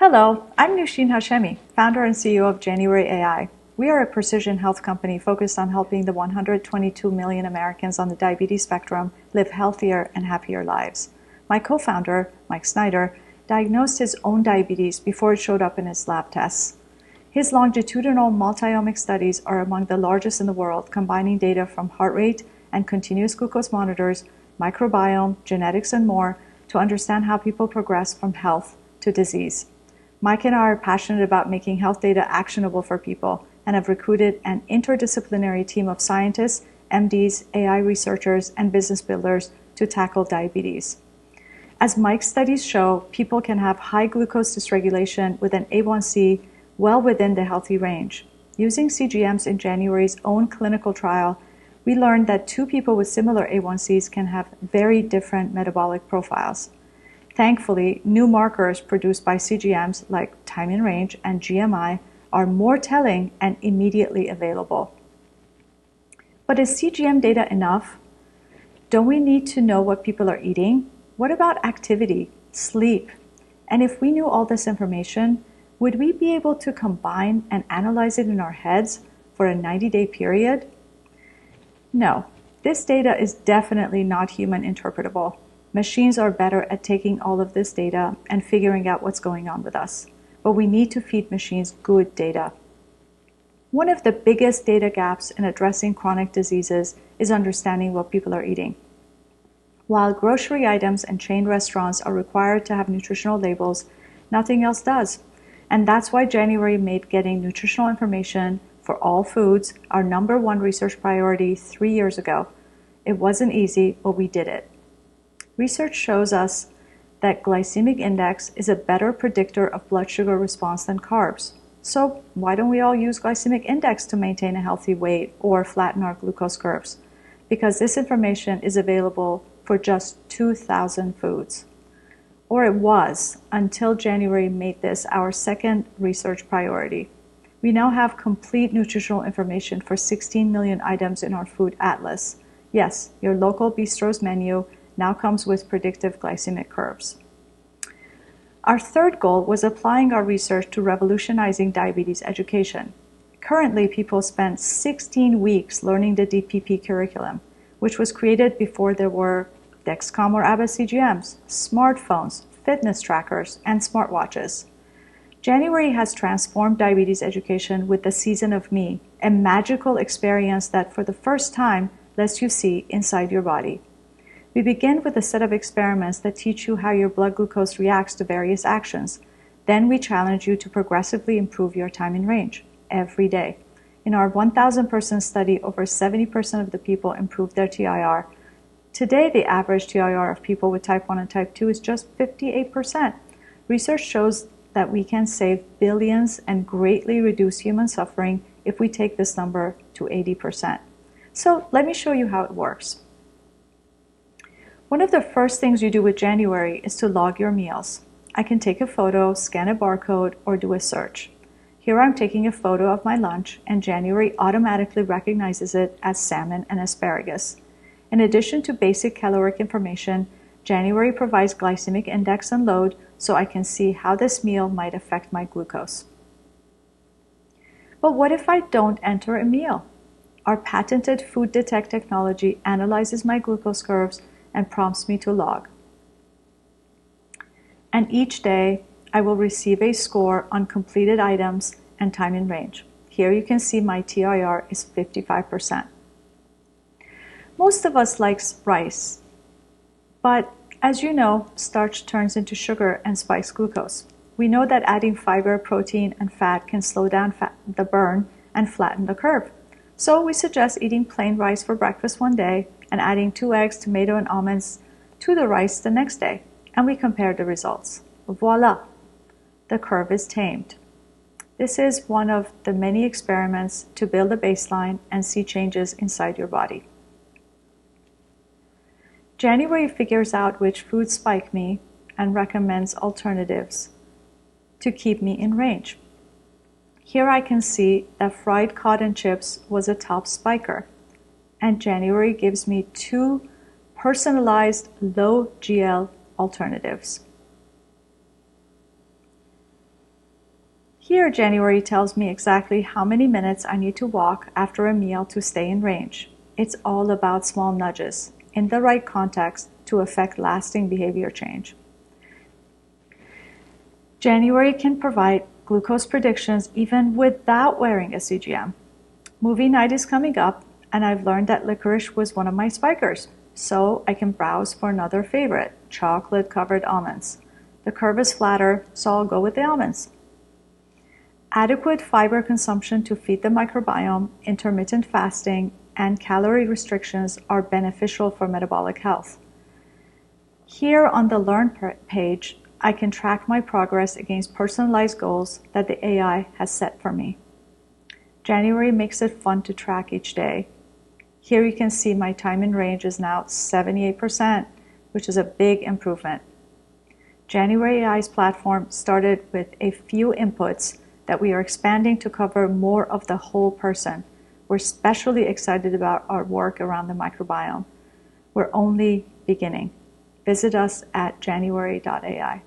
Hello, I'm Nushin Hashemi, founder and CEO of January AI. We are a precision health company focused on helping the 122 million Americans on the diabetes spectrum live healthier and happier lives. My co-founder, Mike Snyder, diagnosed his own diabetes before it showed up in his lab tests. His longitudinal multi-omic studies are among the largest in the world, combining data from heart rate and continuous glucose monitors, microbiome, genetics, and more to understand how people progress from health to disease. Mike and I are passionate about making health data actionable for people and have recruited an interdisciplinary team of scientists, MDs, AI researchers, and business builders to tackle diabetes. As Mike's studies show, people can have high glucose dysregulation with an A1C well within the healthy range. Using CGMs in January's own clinical trial, we learned that two people with similar A1Cs can have very different metabolic profiles. Thankfully, new markers produced by CGMs like time in range and GMI are more telling and immediately available. But is CGM data enough? Don't we need to know what people are eating? What about activity, sleep? And if we knew all this information, would we be able to combine and analyze it in our heads for a 90-day period? No, this data is definitely not human interpretable. Machines are better at taking all of this data and figuring out what's going on with us. But we need to feed machines good data. One of the biggest data gaps in addressing chronic diseases is understanding what people are eating. While grocery items and chain restaurants are required to have nutritional labels, nothing else does. And that's why January made getting nutritional information for all foods our #1 research priority 3 years ago. It wasn't easy, but we did it. Research shows us that glycemic index is a better predictor of blood sugar response than carbs. So why don't we all use glycemic index to maintain a healthy weight or flatten our glucose curves? Because this information is available for just 2,000 foods. Or it was, until January made this our second research priority. We now have complete nutritional information for 16 million items in our food atlas. Yes, your local bistro's menu now comes with predictive glycemic curves. Our third goal was applying our research to revolutionizing diabetes education. Currently, people spend 16 weeks learning the DPP curriculum, which was created before there were Dexcom or Abbott CGMs, smartphones, fitness trackers, and smartwatches. January has transformed diabetes education with the Season of Me, a magical experience that for the first time lets you see inside your body. We begin with a set of experiments that teach you how your blood glucose reacts to various actions. Then we challenge you to progressively improve your time in range every day. In our 1,000-person study, over 70% of the people improved their TIR. Today, the average TIR of people with type 1 and type 2 is just 58%. Research shows that we can save billions and greatly reduce human suffering if we take this number to 80%. So let me show you how it works. One of the first things you do with January is to log your meals. I can take a photo, scan a barcode, or do a search. Here I'm taking a photo of my lunch, and January automatically recognizes it as salmon and asparagus. In addition to basic caloric information, January provides glycemic index and load so I can see how this meal might affect my glucose. But what if I don't enter a meal? Our patented food detect technology analyzes my glucose curves and prompts me to log. And each day, I will receive a score on completed items and time in range. Here you can see my TIR is 55%. Most of us like rice, but as you know, starch turns into sugar and spikes glucose. We know that adding fiber, protein, and fat can slow down the burn and flatten the curve. So we suggest eating plain rice for breakfast one day and adding 2 eggs, tomato, and almonds to the rice the next day. And we compare the results. Voila! The curve is tamed. This is one of the many experiments to build a baseline and see changes inside your body. January figures out which foods spike me and recommends alternatives to keep me in range. Here I can see that fried cotton chips was a top spiker, and January gives me 2 personalized low GL alternatives. Here, January tells me exactly how many minutes I need to walk after a meal to stay in range. It's all about small nudges, in the right context, to affect lasting behavior change. January can provide glucose predictions even without wearing a CGM. Movie night is coming up, and I've learned that licorice was one of my spikers, so I can browse for another favorite, chocolate-covered almonds. The curve is flatter, so I'll go with the almonds. Adequate fiber consumption to feed the microbiome, intermittent fasting, and calorie restrictions are beneficial for metabolic health. Here on the Learn page, I can track my progress against personalized goals that the AI has set for me. January makes it fun to track each day. Here you can see my time in range is now 78%, which is a big improvement. January AI's platform started with a few inputs that we are expanding to cover more of the whole person. We're especially excited about our work around the microbiome. We're only beginning. Visit us at january.ai.